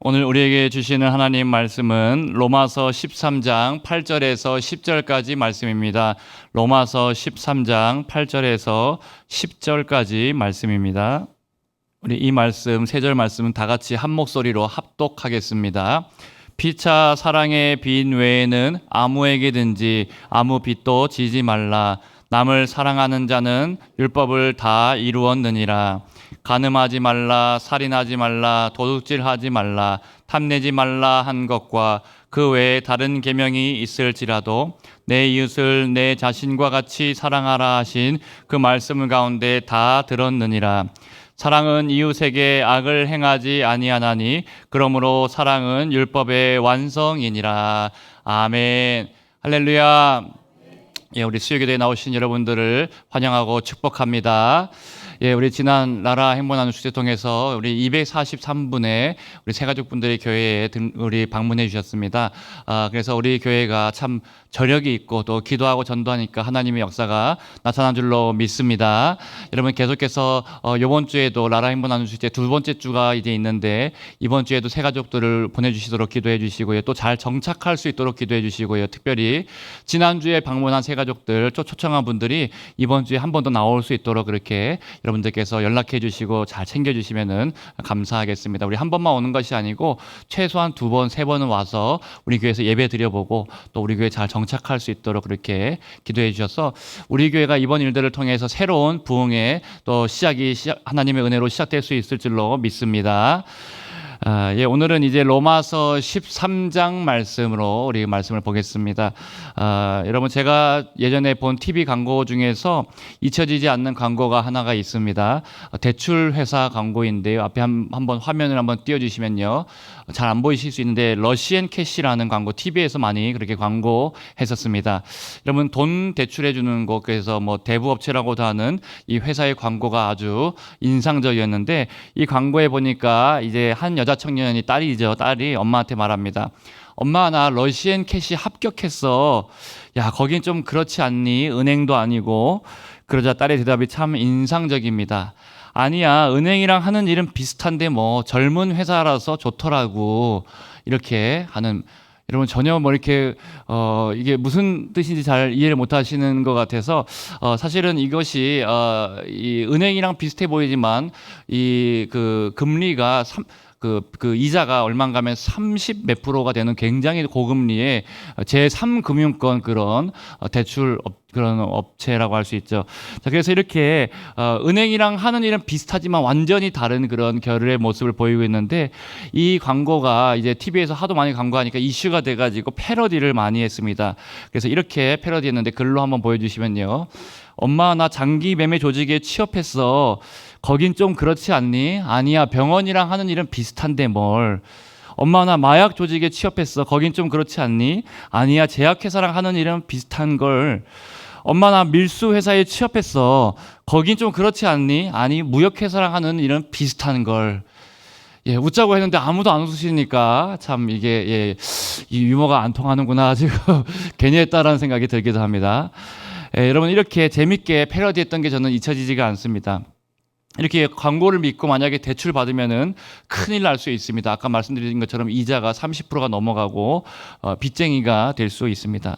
오늘 우리에게 주시는 하나님 말씀은 로마서 13장 8절에서 10절까지 말씀입니다. 로마서 13장 8절에서 10절까지 말씀입니다. 우리 이 말씀, 세 절 말씀은 다 같이 한 목소리로 합독하겠습니다. 피차 사랑의 빚 외에는 아무에게든지 아무 빚도 지지 말라. 남을 사랑하는 자는 율법을 다 이루었느니라. 간음하지 말라, 살인하지 말라, 도둑질하지 말라, 탐내지 말라 한 것과 그 외에 다른 계명이 있을지라도 내 이웃을 내 자신과 같이 사랑하라 하신 그 말씀 가운데 다 들었느니라. 사랑은 이웃에게 악을 행하지 아니하나니 그러므로 사랑은 율법의 완성이니라. 아멘. 할렐루야. 예, 우리 수요교대에 나오신 여러분들을 환영하고 축복합니다. 예, 우리 지난 나라 행복나눔 축제 통해서 우리 243분의 우리 새가족분들의 교회에 우리 방문해 주셨습니다. 그래서 우리 교회가 참 저력이 있고 또 기도하고 전도하니까 하나님의 역사가 나타난 줄로 믿습니다. 여러분 계속해서 이번 주에도 나라 행복나눔 축제 두 번째 주가 이제 있는데 이번 주에도 새가족들을 보내주시도록 기도해 주시고요. 또 잘 정착할 수 있도록 기도해 주시고요. 특별히 지난주에 방문한 새가족들 또 초청한 분들이 이번 주에 한 번 더 나올 수 있도록 그렇게 여러분들께서 연락해 주시고 잘 챙겨 주시면은 감사하겠습니다. 우리 한 번만 오는 것이 아니고 최소한 두 번, 세 번은 와서 우리 교회에서 예배 드려보고 또 우리 교회 잘 정착할 수 있도록 그렇게 기도해 주셔서 우리 교회가 이번 일들을 통해서 새로운 부흥의 또 하나님의 은혜로 시작될 수 있을 줄로 믿습니다. 예, 오늘은 이제 로마서 13장 말씀으로 우리 말씀을 보겠습니다. 여러분 제가 예전에 본 TV 광고 중에서 잊혀지지 않는 광고가 하나가 있습니다. 대출 회사 광고인데요. 앞에 한번 화면을 한번 띄워주시면요. 잘 안 보이실 수 있는데 러시앤 캐시라는 광고 TV에서 많이 그렇게 광고했었습니다. 여러분 돈 대출해 주는 곳 그래서 뭐 대부업체라고도 하는 이 회사의 광고가 아주 인상적이었는데 이 광고에 보니까 이제 한 여자 청년이 딸이 엄마한테 말합니다. 엄마 나 러시앤 캐시 합격했어. 야 거긴 좀 그렇지 않니? 은행도 아니고. 그러자 딸의 대답이 참 인상적입니다. 아니야 은행이랑 하는 일은 비슷한데 뭐 젊은 회사라서 좋더라고. 이렇게 하는 여러분 전혀 뭐 이렇게 이게 무슨 뜻인지 잘 이해를 못 하시는 것 같아서 사실은 이것이 이 은행이랑 비슷해 보이지만 이 그 금리가 그 이자가 얼마인가 하면 30 몇 프로가 되는 굉장히 고금리의 제3금융권 그런 대출 그런 업체라고 할 수 있죠. 자, 그래서 이렇게 은행이랑 하는 일은 비슷하지만 완전히 다른 그런 결의 모습을 보이고 있는데 이 광고가 이제 TV에서 하도 많이 광고하니까 이슈가 돼가지고 패러디를 많이 했습니다. 그래서 이렇게 패러디했는데 글로 한번 보여주시면요. 엄마 나 장기 매매 조직에 취업했어. 거긴 좀 그렇지 않니? 아니야 병원이랑 하는 일은 비슷한데 뭘. 엄마 나 마약 조직에 취업했어. 거긴 좀 그렇지 않니? 아니야 제약회사랑 하는 일은 비슷한 걸. 엄마 나 밀수 회사에 취업했어. 거긴 좀 그렇지 않니? 아니 무역회사랑 하는 일은 비슷한 걸. 예, 웃자고 했는데 아무도 안 웃으시니까 참 이게 예, 이 유머가 안 통하는구나 지금 괜히 했다라는 생각이 들기도 합니다. 예, 여러분 이렇게 재밌게 패러디했던 게 저는 잊혀지지가 않습니다. 이렇게 광고를 믿고 만약에 대출 받으면은 큰일 날 수 있습니다. 아까 말씀드린 것처럼 이자가 30%가 넘어가고 빚쟁이가 될 수 있습니다.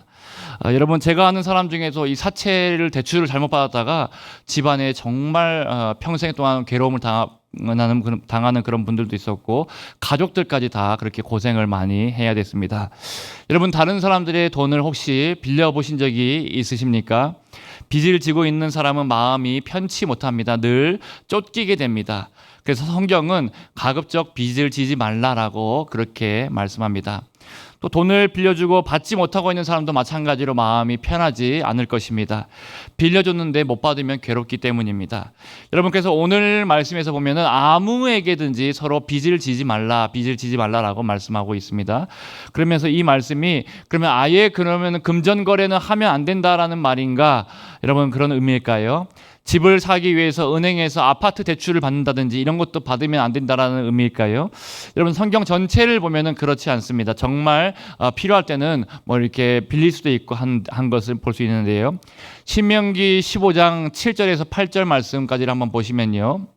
여러분 제가 아는 사람 중에서 이 사채를 대출을 잘못 받았다가 집안에 정말 평생 동안 괴로움을 당하는 그런 분들도 있었고 가족들까지 다 그렇게 고생을 많이 해야 됐습니다. 여러분 다른 사람들의 돈을 혹시 빌려보신 적이 있으십니까? 빚을 지고 있는 사람은 마음이 편치 못합니다. 늘 쫓기게 됩니다. 그래서 성경은 가급적 빚을 지지 말라라고 그렇게 말씀합니다. 또 돈을 빌려주고 받지 못하고 있는 사람도 마찬가지로 마음이 편하지 않을 것입니다. 빌려줬는데 못 받으면 괴롭기 때문입니다. 여러분께서 오늘 말씀에서 보면은 아무에게든지 서로 빚을 지지 말라라고 말씀하고 있습니다. 그러면서 이 말씀이 그러면 아예 그러면 금전거래는 하면 안 된다라는 말인가? 여러분 그런 의미일까요? 집을 사기 위해서 은행에서 아파트 대출을 받는다든지 이런 것도 받으면 안 된다라는 의미일까요? 여러분 성경 전체를 보면은 그렇지 않습니다. 정말 필요할 때는 뭐 이렇게 빌릴 수도 있고 한 것을 볼 수 있는데요. 신명기 15장 7절에서 8절 말씀까지를 한번 보시면요.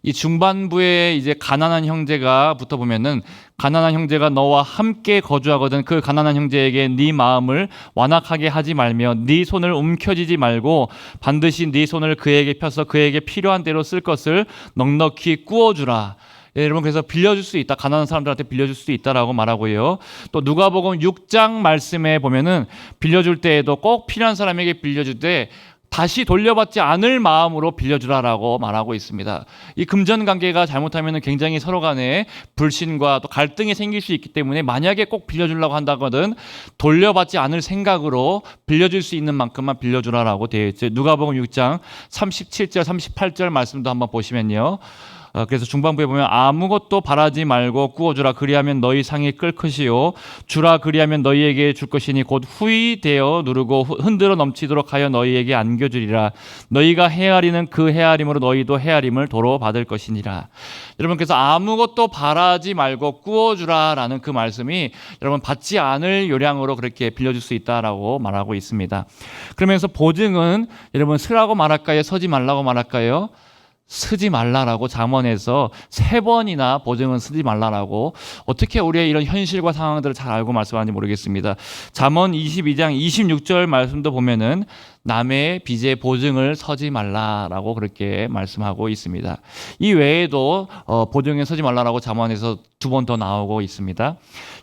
이 중반부에 이제 가난한 형제가 붙어 보면은 가난한 형제가 너와 함께 거주하거든 그 가난한 형제에게 네 마음을 완악하게 하지 말며 네 손을 움켜쥐지 말고 반드시 네 손을 그에게 펴서 그에게 필요한 대로 쓸 것을 넉넉히 꾸어주라. 예, 여러분 그래서 빌려줄 수 있다. 가난한 사람들한테 빌려줄 수 있다라고 말하고요. 또 누가복음 6장 말씀에 보면은 빌려줄 때에도 꼭 필요한 사람에게 빌려줄 때 다시 돌려받지 않을 마음으로 빌려주라라고 말하고 있습니다. 이 금전관계가 잘못하면 굉장히 서로 간에 불신과 또 갈등이 생길 수 있기 때문에 만약에 꼭 빌려주려고 한다거든 돌려받지 않을 생각으로 빌려줄 수 있는 만큼만 빌려주라라고 되어 있죠. 누가복음 6장 37절 38절 말씀도 한번 보시면요. 그래서 중반부에 보면 아무것도 바라지 말고 꾸어주라 그리하면 너희 상이 끓 것이요 주라 그리하면 너희에게 줄 것이니 곧 후히 되어 누르고 흔들어 넘치도록 하여 너희에게 안겨주리라 너희가 헤아리는 그 헤아림으로 너희도 헤아림을 도로 받을 것이니라. 여러분 그래서 아무것도 바라지 말고 꾸어주라라는 그 말씀이 여러분 받지 않을 요량으로 그렇게 빌려줄 수 있다라고 말하고 있습니다. 그러면서 보증은 여러분 쓰라고 말할까요? 서지 말라고 말할까요? 쓰지 말라라고 잠언에서 3번이나 보증은 쓰지 말라라고 어떻게 우리의 이런 현실과 상황들을 잘 알고 말씀하는지 모르겠습니다. 잠언 22장 26절 말씀도 보면은 남의 빚에 보증을 서지 말라라고 그렇게 말씀하고 있습니다. 이 외에도 보증에 서지 말라라고 잠언에서 2번 더 나오고 있습니다.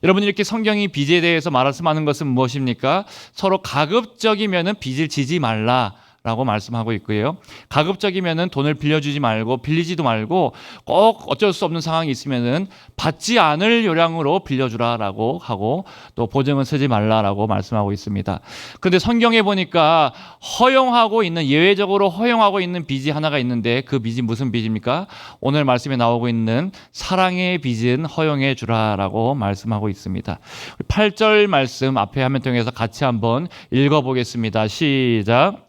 여러분 이렇게 성경이 빚에 대해서 말씀하는 것은 무엇입니까? 서로 가급적이면은 빚을 지지 말라 라고 말씀하고 있고요. 가급적이면은 돈을 빌려주지 말고 빌리지도 말고 꼭 어쩔 수 없는 상황이 있으면은 받지 않을 요량으로 빌려주라라고 하고 또 보증은 쓰지 말라라고 말씀하고 있습니다. 그런데 성경에 보니까 허용하고 있는 예외적으로 허용하고 있는 빚이 하나가 있는데 그 빚이 무슨 빚입니까? 오늘 말씀에 나오고 있는 사랑의 빚은 허용해 주라라고 말씀하고 있습니다. 8절 말씀 앞에 화면 통해서 같이 한번 읽어보겠습니다. 시작.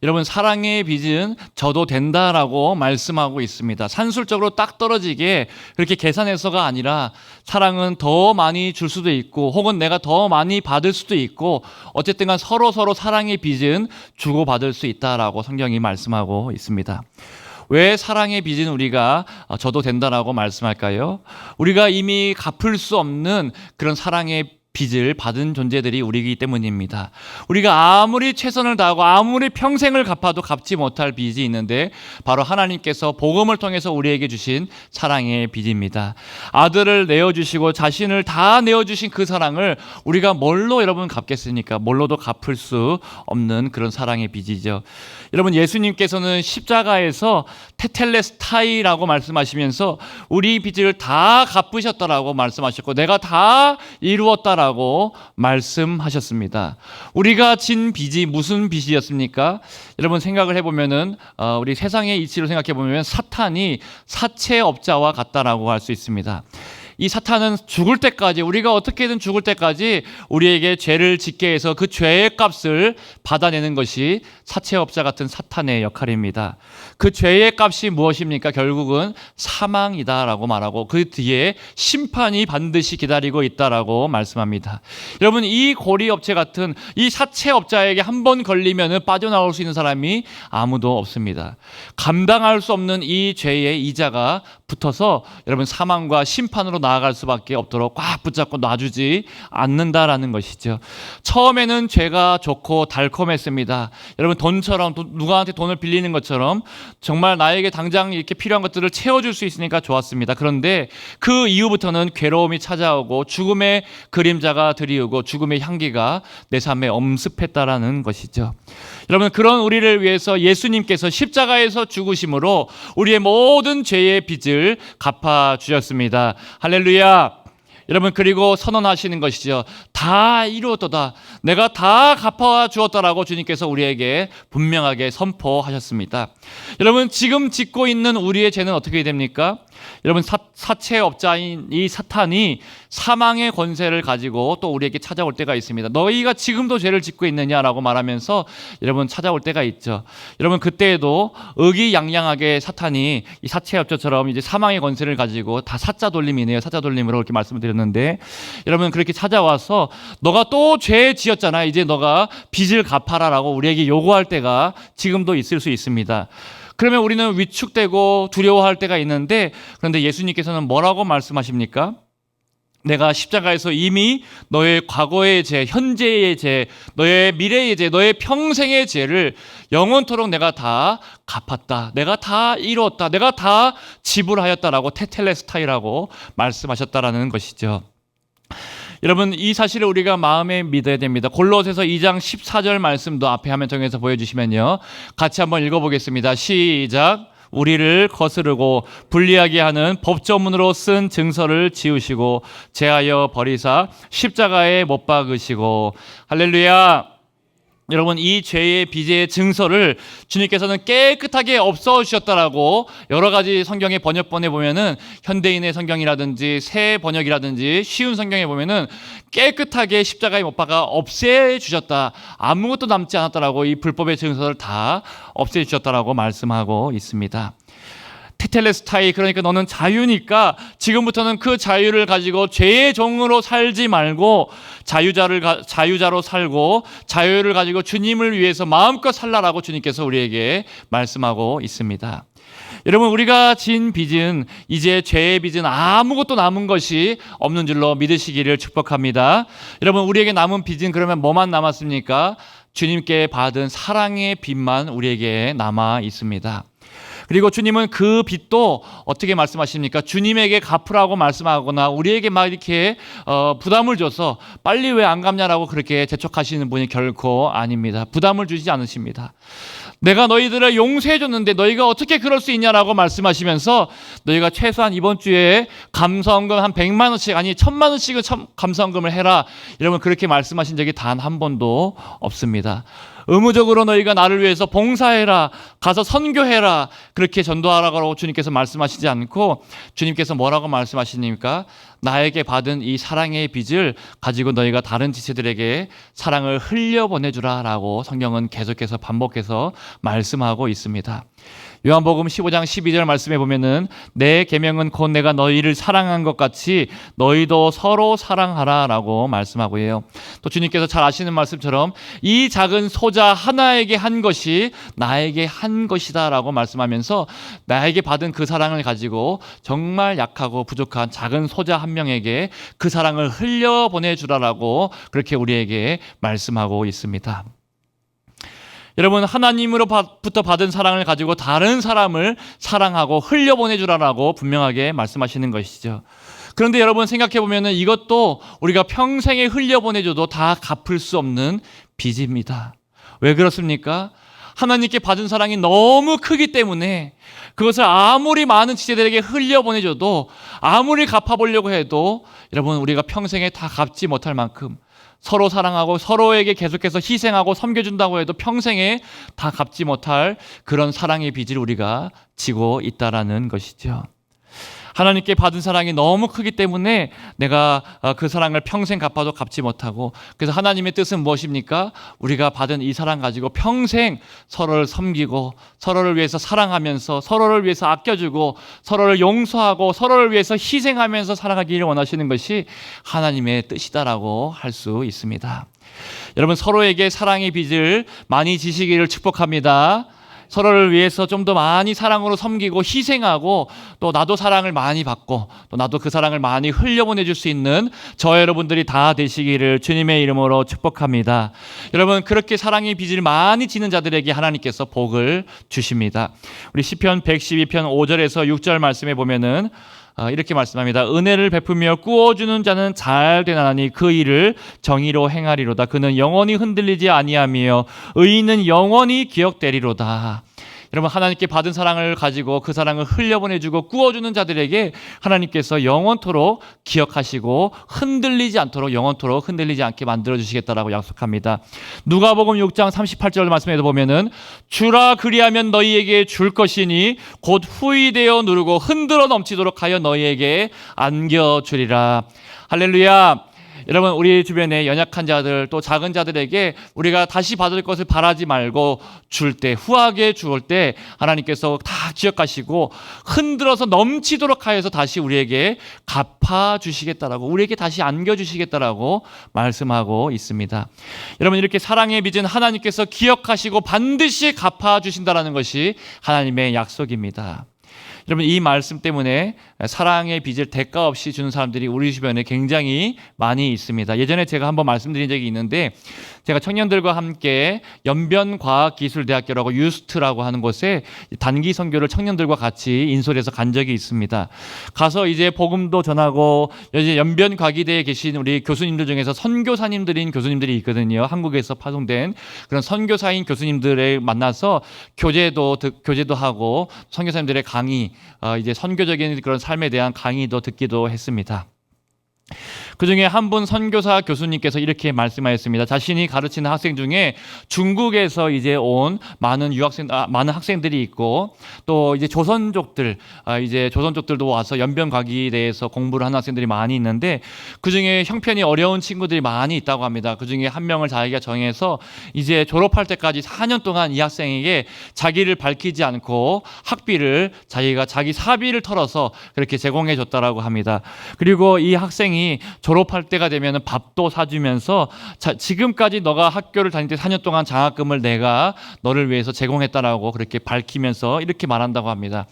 여러분 사랑의 빚은 져도 된다라고 말씀하고 있습니다. 산술적으로 딱 떨어지게 그렇게 계산해서가 아니라 사랑은 더 많이 줄 수도 있고 혹은 내가 더 많이 받을 수도 있고 어쨌든 간 서로 사랑의 빚은 주고받을 수 있다라고 성경이 말씀하고 있습니다. 왜 사랑의 빚은 우리가 져도 된다라고 말씀할까요? 우리가 이미 갚을 수 없는 그런 사랑의 빚을 받은 존재들이 우리이기 때문입니다. 우리가 아무리 최선을 다하고 아무리 평생을 갚아도 갚지 못할 빚이 있는데 바로 하나님께서 복음을 통해서 우리에게 주신 사랑의 빚입니다. 아들을 내어주시고 자신을 다 내어주신 그 사랑을 우리가 뭘로 여러분 갚겠습니까? 뭘로도 갚을 수 없는 그런 사랑의 빚이죠. 여러분 예수님께서는 십자가에서 테텔레스타이라고 말씀하시면서 우리 빚을 다 갚으셨다라고 말씀하셨고 내가 다 이루었다라고 말씀하셨습니다. 우리가 진 빚이 무슨 빚이었습니까? 여러분 생각을 해보면은 우리 세상의 이치로 생각해 보면 사탄이 사채업자와 같다라고 할 수 있습니다. 이 사탄은 죽을 때까지 우리가 어떻게든 죽을 때까지 우리에게 죄를 짓게 해서 그 죄의 값을 받아내는 것이 사채업자 같은 사탄의 역할입니다. 그 죄의 값이 무엇입니까? 결국은 사망이다라고 말하고 그 뒤에 심판이 반드시 기다리고 있다라고 말씀합니다. 여러분 이 고리업체 같은 이 사채업자에게 한 번 걸리면 빠져나올 수 있는 사람이 아무도 없습니다. 감당할 수 없는 이 죄의 이자가 붙어서 여러분 사망과 심판으로 나아갈 수밖에 없도록 꽉 붙잡고 놔주지 않는다라는 것이죠. 처음에는 죄가 좋고 달콤했습니다. 여러분 돈처럼 누구한테 돈을 빌리는 것처럼 정말 나에게 당장 이렇게 필요한 것들을 채워줄 수 있으니까 좋았습니다. 그런데 그 이후부터는 괴로움이 찾아오고 죽음의 그림자가 드리우고 죽음의 향기가 내 삶에 엄습했다라는 것이죠. 여러분 그런 우리를 위해서 예수님께서 십자가에서 죽으심으로 우리의 모든 죄의 빚을 갚아주셨습니다. 할렐루야. 여러분 그리고 선언하시는 것이죠. 다 이루었도다. 내가 다 갚아 주었다라고 주님께서 우리에게 분명하게 선포하셨습니다. 여러분 지금 짓고 있는 우리의 죄는 어떻게 됩니까? 여러분, 사채업자인 이 사탄이 사망의 권세를 가지고 또 우리에게 찾아올 때가 있습니다. 너희가 지금도 죄를 짓고 있느냐라고 말하면서 여러분 찾아올 때가 있죠. 여러분, 그때에도 의기양양하게 사탄이 이 사채업자처럼 이제 사망의 권세를 가지고, 다 사자 돌림이네요. 사자 돌림으로 이렇게 말씀을 드렸는데, 여러분 그렇게 찾아와서 너가 또 죄 지었잖아, 이제 너가 빚을 갚아라라고 우리에게 요구할 때가 지금도 있을 수 있습니다. 그러면 우리는 위축되고 두려워할 때가 있는데, 그런데 예수님께서는 뭐라고 말씀하십니까? 내가 십자가에서 이미 너의 과거의 죄, 현재의 죄, 너의 미래의 죄, 너의 평생의 죄를 영원토록 내가 다 갚았다, 내가 다 이루었다, 내가 다 지불하였다라고 테텔레스타이라고 말씀하셨다라는 것이죠. 여러분, 이 사실을 우리가 마음에 믿어야 됩니다. 골로새서 2장 14절 말씀도 앞에 화면 통해서 보여주시면요, 같이 한번 읽어보겠습니다. 시작. 우리를 거스르고 불리하게 하는 법조문으로 쓴 증서를 지우시고 제하여 버리사 십자가에 못 박으시고. 할렐루야. 여러분, 이 죄의 빚의 증서를 주님께서는 깨끗하게 없어주셨다라고 여러 가지 성경의 번역본에 보면은, 현대인의 성경이라든지 새 번역이라든지 쉬운 성경에 보면은 깨끗하게 십자가에 못 박아 없애주셨다, 아무것도 남지 않았다라고 이 불법의 증서를 다 없애주셨다라고 말씀하고 있습니다. 테텔레스타이, 그러니까 너는 자유니까 지금부터는 그 자유를 가지고 죄의 종으로 살지 말고 자유자로 살고 자유를 가지고 주님을 위해서 마음껏 살라라고 주님께서 우리에게 말씀하고 있습니다. 여러분, 우리가 진 빚은, 이제 죄의 빚은 아무것도 남은 것이 없는 줄로 믿으시기를 축복합니다. 여러분, 우리에게 남은 빚은 그러면 뭐만 남았습니까? 주님께 받은 사랑의 빚만 우리에게 남아 있습니다. 그리고 주님은 그 빚도 어떻게 말씀하십니까? 주님에게 갚으라고 말씀하거나 우리에게 막 이렇게 부담을 줘서 빨리 왜 안 갚냐라고 그렇게 재촉하시는 분이 결코 아닙니다. 부담을 주시지 않으십니다. 내가 너희들을 용서해 줬는데 너희가 어떻게 그럴 수 있냐라고 말씀하시면서, 너희가 최소한 이번 주에 감사헌금 한 100만 원씩, 아니 1000만 원씩은 감사헌금을 해라, 여러분 그렇게 말씀하신 적이 단 한 번도 없습니다. 의무적으로 너희가 나를 위해서 봉사해라, 가서 선교해라, 그렇게 전도하라고 주님께서 말씀하시지 않고, 주님께서 뭐라고 말씀하시니까? 나에게 받은 이 사랑의 빚을 가지고 너희가 다른 지체들에게 사랑을 흘려보내주라 라고 성경은 계속해서 반복해서 말씀하고 있습니다. 요한복음 15장 12절 말씀에 보면은, 내 계명은 곧 내가 너희를 사랑한 것 같이 너희도 서로 사랑하라 라고 말씀하고 해요. 또 주님께서 잘 아시는 말씀처럼 이 작은 소자 하나에게 한 것이 나에게 한 것이다 라고 말씀하면서, 나에게 받은 그 사랑을 가지고 정말 약하고 부족한 작은 소자 한 명에게 그 사랑을 흘려보내주라라고 그렇게 우리에게 말씀하고 있습니다. 여러분, 하나님으로부터 받은 사랑을 가지고 다른 사람을 사랑하고 흘려보내주라라고 분명하게 말씀하시는 것이죠. 그런데 여러분, 생각해보면 이것도 우리가 평생에 흘려보내줘도 다 갚을 수 없는 빚입니다. 왜 그렇습니까? 하나님께 받은 사랑이 너무 크기 때문에 그것을 아무리 많은 지체들에게 흘려보내줘도, 아무리 갚아보려고 해도 여러분, 우리가 평생에 다 갚지 못할 만큼, 서로 사랑하고 서로에게 계속해서 희생하고 섬겨준다고 해도 평생에 다 갚지 못할 그런 사랑의 빚을 우리가 지고 있다라는 것이죠. 하나님께 받은 사랑이 너무 크기 때문에 내가 그 사랑을 평생 갚아도 갚지 못하고, 그래서 하나님의 뜻은 무엇입니까? 우리가 받은 이 사랑 가지고 평생 서로를 섬기고 서로를 위해서 사랑하면서 서로를 위해서 아껴주고 서로를 용서하고 서로를 위해서 희생하면서 살아가기를 원하시는 것이 하나님의 뜻이다라고 할 수 있습니다. 여러분, 서로에게 사랑의 빚을 많이 지시기를 축복합니다. 서로를 위해서 좀 더 많이 사랑으로 섬기고 희생하고, 또 나도 사랑을 많이 받고 또 나도 그 사랑을 많이 흘려보내줄 수 있는 저 여러분들이 다 되시기를 주님의 이름으로 축복합니다. 여러분, 그렇게 사랑의 빚을 많이 지는 자들에게 하나님께서 복을 주십니다. 우리 시편 112편 5절에서 6절 말씀에 보면은 이렇게 말씀합니다. 은혜를 베푸며 꾸어주는 자는 잘 되나니 그 일을 정의로 행하리로다. 그는 영원히 흔들리지 아니하며 의인은 영원히 기억되리로다. 여러분, 하나님께 받은 사랑을 가지고 그 사랑을 흘려보내주고 꾸어주는 자들에게 하나님께서 영원토록 기억하시고 흔들리지 않도록, 영원토록 흔들리지 않게 만들어주시겠다라고 약속합니다. 누가복음 6장 38절 말씀에도 보면은 주라 그리하면 너희에게 줄 것이니 곧 후이되어 누르고 흔들어 넘치도록 하여 너희에게 안겨주리라. 할렐루야. 여러분, 우리 주변에 연약한 자들 또 작은 자들에게 우리가 다시 받을 것을 바라지 말고 줄 때, 후하게 주올 때 하나님께서 다 기억하시고 흔들어서 넘치도록 하여서 다시 우리에게 갚아주시겠다라고, 우리에게 다시 안겨주시겠다라고 말씀하고 있습니다. 여러분, 이렇게 사랑에 빚은 하나님께서 기억하시고 반드시 갚아주신다라는 것이 하나님의 약속입니다. 여러분, 이 말씀 때문에 사랑의 빚을 대가 없이 주는 사람들이 우리 주변에 굉장히 많이 있습니다. 예전에 제가 한번 말씀드린 적이 있는데, 제가 청년들과 함께 연변과학기술대학교라고 유스트라고 하는 곳에 단기 선교를 청년들과 같이 인솔해서 간 적이 있습니다. 가서 이제 복음도 전하고, 이제 연변과기대에 계신 우리 교수님들 중에서 선교사님들인 교수님들이 있거든요. 한국에서 파송된 그런 선교사인 교수님들을 만나서 교제도 하고 선교사님들의 강의, 이제 선교적인 그런 삶에 대한 강의도 듣기도 했습니다. 그 중에 한 분 선교사 교수님께서 이렇게 말씀하였습니다. 자신이 가르치는 학생 중에 중국에서 이제 온 많은 많은 학생들이 있고, 또 이제 조선족들도 와서 연변과기대에서 공부를 하는 학생들이 많이 있는데, 그 중에 형편이 어려운 친구들이 많이 있다고 합니다. 그 중에 한 명을 자기가 정해서 이제 졸업할 때까지 4년 동안 이 학생에게 자기를 밝히지 않고 학비를 자기 사비를 털어서 그렇게 제공해 줬다라고 합니다. 그리고 이 학생이 졸업할 때가 되면 밥도 사주면서, 지금까지 너가 학교를 다닐 때 4년 동안 장학금을 내가 너를 위해서 제공했다라고 그렇게 밝히면서 이렇게 말한다고 합니다.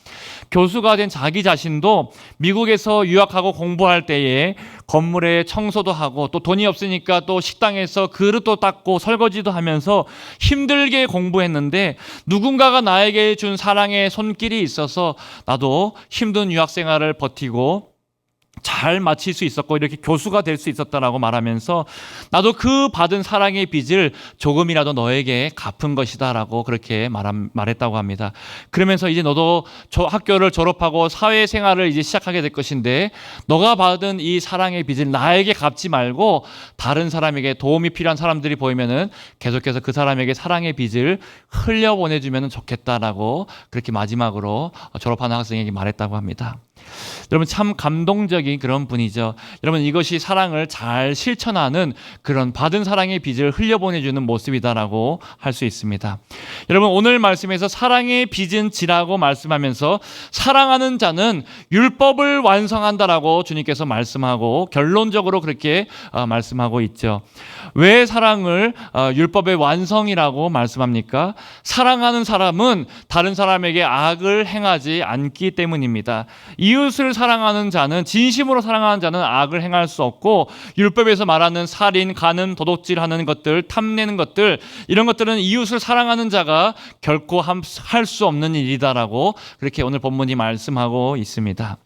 교수가 된 자기 자신도 미국에서 유학하고 공부할 때에 건물에 청소도 하고, 또 돈이 없으니까 또 식당에서 그릇도 닦고 설거지도 하면서 힘들게 공부했는데, 누군가가 나에게 준 사랑의 손길이 있어서 나도 힘든 유학 생활을 버티고 잘 마칠 수 있었고 이렇게 교수가 될 수 있었다라고 말하면서, 나도 그 받은 사랑의 빚을 조금이라도 너에게 갚은 것이다라고 그렇게 말했다고 합니다. 그러면서 이제 너도 학교를 졸업하고 사회생활을 이제 시작하게 될 것인데, 너가 받은 이 사랑의 빚을 나에게 갚지 말고 다른 사람에게, 도움이 필요한 사람들이 보이면은 계속해서 그 사람에게 사랑의 빚을 흘려보내주면 좋겠다라고 그렇게 마지막으로 졸업하는 학생에게 말했다고 합니다. 여러분, 참 감동적인 그런 분이죠. 여러분, 이것이 사랑을 잘 실천하는 그런 받은 사랑의 빚을 흘려보내주는 모습이다라고 할 수 있습니다. 여러분, 오늘 말씀에서 사랑의 빚은 지라고 말씀하면서 사랑하는 자는 율법을 완성한다라고 주님께서 말씀하고 결론적으로 그렇게 말씀하고 있죠. 왜 사랑을 율법의 완성이라고 말씀합니까? 사랑하는 사람은 다른 사람에게 악을 행하지 않기 때문입니다. 이웃을 사랑하는 자는, 진심으로 사랑하는 자는 악을 행할 수 없고, 율법에서 말하는 살인, 간음, 도둑질하는 것들, 탐내는 것들, 이런 것들은 이웃을 사랑하는 자가 결코 할 수 없는 일이다라고 그렇게 오늘 본문이 말씀하고 있습니다.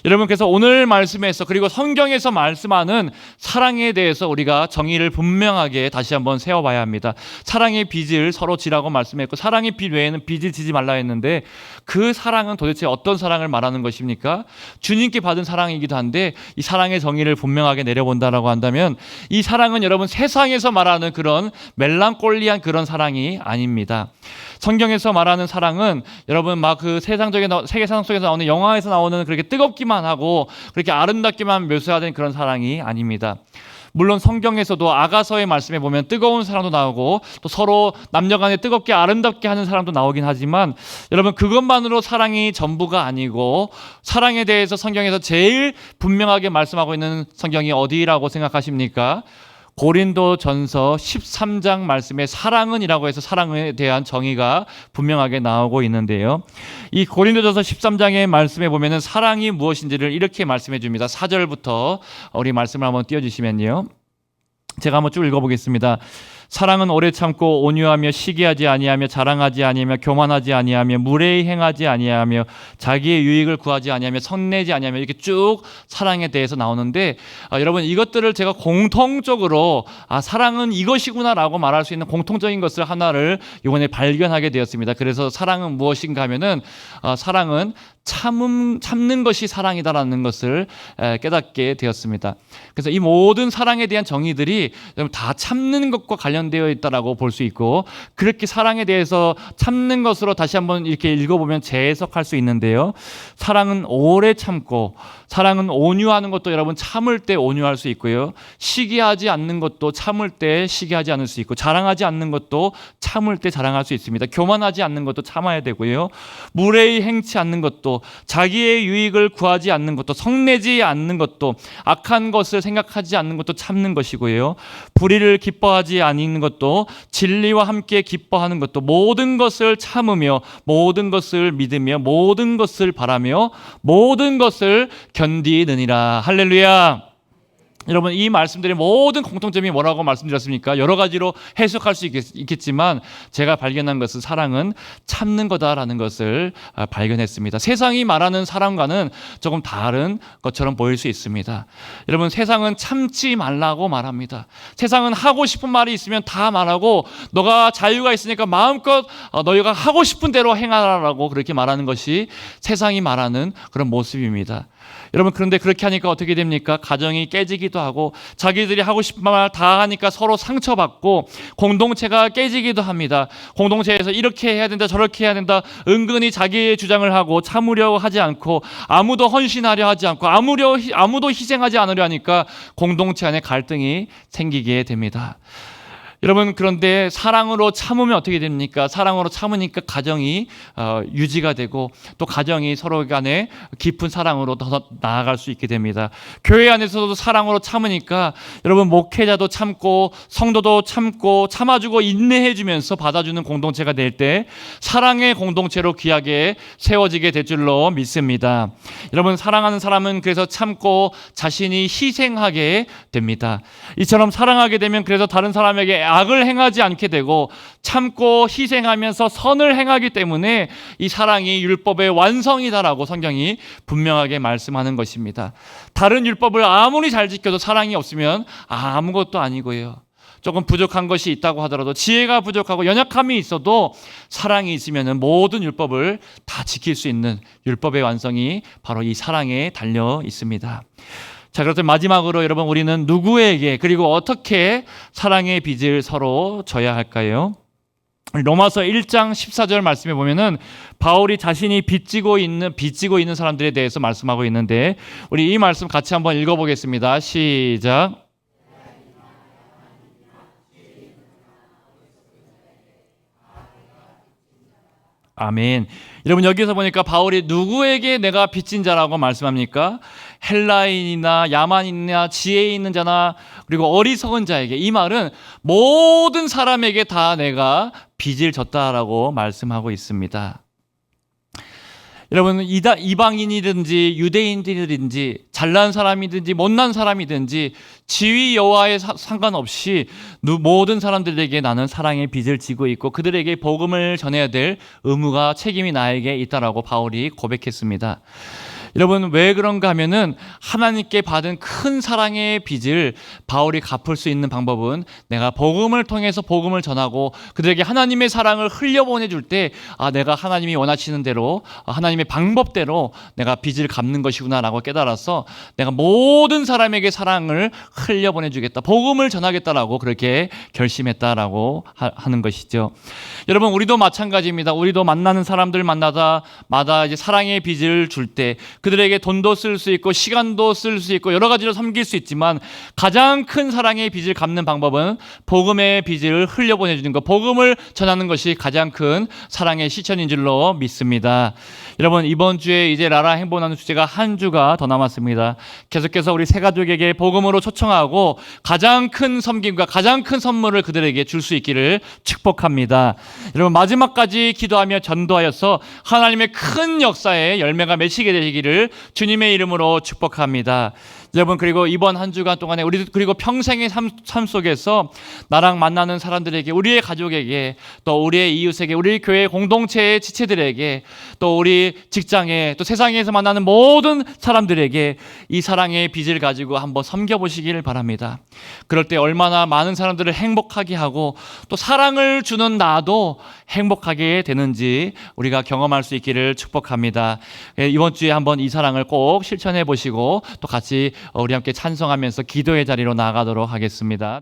여러분, 그래서 오늘 말씀에서, 그리고 성경에서 말씀하는 사랑에 대해서 우리가 정의를 분명하게 다시 한번 세워봐야 합니다. 사랑의 빚을 서로 지라고 말씀했고, 사랑의 빚 외에는 빚을 지지 말라 했는데, 그 사랑은 도대체 어떤 사랑을 말하는 것입니까? 주님께 받은 사랑이기도 한데, 이 사랑의 정의를 분명하게 내려본다라고 한다면, 이 사랑은 여러분 세상에서 말하는 그런 멜랑콜리한 그런 사랑이 아닙니다. 성경에서 말하는 사랑은 여러분 막 그 세계사상 속에서 나오는 영화에서 나오는 그렇게 뜨겁기만 하고 그렇게 아름답게만 묘사된 그런 사랑이 아닙니다. 물론 성경에서도 아가서의 말씀에 보면 뜨거운 사랑도 나오고, 또 서로 남녀간에 뜨겁게 아름답게 하는 사랑도 나오긴 하지만, 여러분 그것만으로 사랑이 전부가 아니고, 사랑에 대해서 성경에서 제일 분명하게 말씀하고 있는 성경이 어디라고 생각하십니까? 고린도전서 13장 말씀에 사랑은이라고 해서 사랑에 대한 정의가 분명하게 나오고 있는데요. 이 고린도전서 13장의 말씀에 보면은 사랑이 무엇인지를 이렇게 말씀해 줍니다. 4절부터 우리 말씀을 한번 띄워주시면요. 제가 한번 쭉 읽어보겠습니다. 사랑은 오래 참고 온유하며 시기하지 아니하며 자랑하지 아니하며 교만하지 아니하며 무례히 행하지 아니하며 자기의 유익을 구하지 아니하며 성내지 아니하며 이렇게 쭉 사랑에 대해서 나오는데 여러분 이것들을 제가 공통적으로 사랑은 이것이구나라고 말할 수 있는 공통적인 것을 하나를 이번에 발견하게 되었습니다. 그래서 사랑은 무엇인가 하면은 사랑은 참는 것이 사랑이다라는 것을 깨닫게 되었습니다. 그래서 이 모든 사랑에 대한 정의들이 다 참는 것과 관련되어 있다라고 볼 수 있고, 그렇게 사랑에 대해서 참는 것으로 다시 한번 이렇게 읽어보면 재해석할 수 있는데요. 사랑은 오래 참고, 사랑은 온유하는 것도 여러분 참을 때 온유할 수 있고요. 시기하지 않는 것도 참을 때 시기하지 않을 수 있고, 자랑하지 않는 것도 참을 때 자랑할 수 있습니다. 교만하지 않는 것도 참아야 되고요. 무례히 행치 않는 것도, 자기의 유익을 구하지 않는 것도, 성내지 않는 것도, 악한 것을 생각하지 않는 것도 참는 것이고요. 불의를 기뻐하지 않는 것도, 진리와 함께 기뻐하는 것도, 모든 것을 참으며 모든 것을 믿으며 모든 것을 바라며 모든 것을 견디느니라. 할렐루야. 여러분 이 말씀들의 모든 공통점이 뭐라고 말씀드렸습니까? 여러 가지로 해석할 수 있겠지만 제가 발견한 것은 사랑은 참는 거다라는 것을 발견했습니다. 세상이 말하는 사랑과는 조금 다른 것처럼 보일 수 있습니다. 여러분 세상은 참지 말라고 말합니다. 세상은 하고 싶은 말이 있으면 다 말하고 너가 자유가 있으니까 마음껏 너희가 하고 싶은 대로 행하라라고 그렇게 말하는 것이 세상이 말하는 그런 모습입니다. 여러분 그런데 그렇게 하니까 어떻게 됩니까? 가정이 깨지기도 하고 자기들이 하고 싶은 말 다 하니까 서로 상처받고 공동체가 깨지기도 합니다. 공동체에서 이렇게 해야 된다 저렇게 해야 된다 은근히 자기의 주장을 하고 참으려고 하지 않고 아무도 헌신하려 하지 않고 아무도 희생하지 않으려 하니까 공동체 안에 갈등이 생기게 됩니다. 여러분 그런데 사랑으로 참으면 어떻게 됩니까? 사랑으로 참으니까 가정이 유지가 되고 또 가정이 서로 간에 깊은 사랑으로 더 나아갈 수 있게 됩니다. 교회 안에서도 사랑으로 참으니까 여러분 목회자도 참고 성도도 참고 참아주고 인내해주면서 받아주는 공동체가 될 때 사랑의 공동체로 귀하게 세워지게 될 줄로 믿습니다. 여러분 사랑하는 사람은 그래서 참고 자신이 희생하게 됩니다. 이처럼 사랑하게 되면 그래서 다른 사람에게 악을 행하지 않게 되고 참고 희생하면서 선을 행하기 때문에 이 사랑이 율법의 완성이다라고 성경이 분명하게 말씀하는 것입니다. 다른 율법을 아무리 잘 지켜도 사랑이 없으면 아무것도 아니고요. 조금 부족한 것이 있다고 하더라도 지혜가 부족하고 연약함이 있어도 사랑이 있으면 모든 율법을 다 지킬 수 있는 율법의 완성이 바로 이 사랑에 달려 있습니다. 자, 그렇다면 마지막으로 여러분 우리는 누구에게 그리고 어떻게 사랑의 빚을 서로 져야 할까요? 로마서 1장 14절 말씀에 보면은 바울이 자신이 빚지고 있는 사람들에 대해서 말씀하고 있는데 우리 이 말씀 같이 한번 읽어보겠습니다. 시작. 아멘. 여러분 여기서 보니까 바울이 누구에게 내가 빚진 자라고 말씀합니까? 헬라인이나 야만인이나 지혜 있는 자나 그리고 어리석은 자에게, 이 말은 모든 사람에게 다 내가 빚을 졌다라고 말씀하고 있습니다. 여러분 이방인이든지 유대인들이든지 잘난 사람이든지 못난 사람이든지 지위 여하에 상관없이 모든 사람들에게 나는 사랑의 빚을 지고 있고 그들에게 복음을 전해야 될 의무가 책임이 나에게 있다라고 바울이 고백했습니다. 여러분 왜 그런가 하면은 하나님께 받은 큰 사랑의 빚을 바울이 갚을 수 있는 방법은 내가 복음을 통해서 복음을 전하고 그들에게 하나님의 사랑을 흘려보내줄 때 내가 하나님이 원하시는 대로 하나님의 방법대로 내가 빚을 갚는 것이구나 라고 깨달아서 내가 모든 사람에게 사랑을 흘려보내주겠다, 복음을 전하겠다라고 그렇게 결심했다라고 하는 것이죠. 여러분 우리도 마찬가지입니다. 우리도 만나는 사람들 마다 이제 사랑의 빚을 줄 때 그들에게 돈도 쓸 수 있고 시간도 쓸 수 있고 여러 가지로 섬길 수 있지만 가장 큰 사랑의 빚을 갚는 방법은 복음의 빚을 흘려보내주는 것, 복음을 전하는 것이 가장 큰 사랑의 실천인 줄로 믿습니다. 여러분 이번 주에 이제 라라 행복나눔 주제가 한 주가 더 남았습니다. 계속해서 우리 새가족에게 복음으로 초청하고 가장 큰 섬김과 가장 큰 선물을 그들에게 줄 수 있기를 축복합니다. 여러분 마지막까지 기도하며 전도하여서 하나님의 큰 역사에 열매가 맺히게 되시기를 주님의 이름으로 축복합니다. 여러분, 그리고 이번 한 주간 동안에 우리 그리고 평생의 삶 속에서 나랑 만나는 사람들에게, 우리의 가족에게, 또 우리의 이웃에게, 우리 교회 공동체의 지체들에게, 또 우리 직장에, 또 세상에서 만나는 모든 사람들에게 이 사랑의 빚을 가지고 한번 섬겨보시길 바랍니다. 그럴 때 얼마나 많은 사람들을 행복하게 하고 또 사랑을 주는 나도 행복하게 되는지 우리가 경험할 수 있기를 축복합니다. 이번 주에 한번 이 사랑을 꼭 실천해 보시고 또 같이 우리 함께 찬송하면서 기도의 자리로 나아가도록 하겠습니다.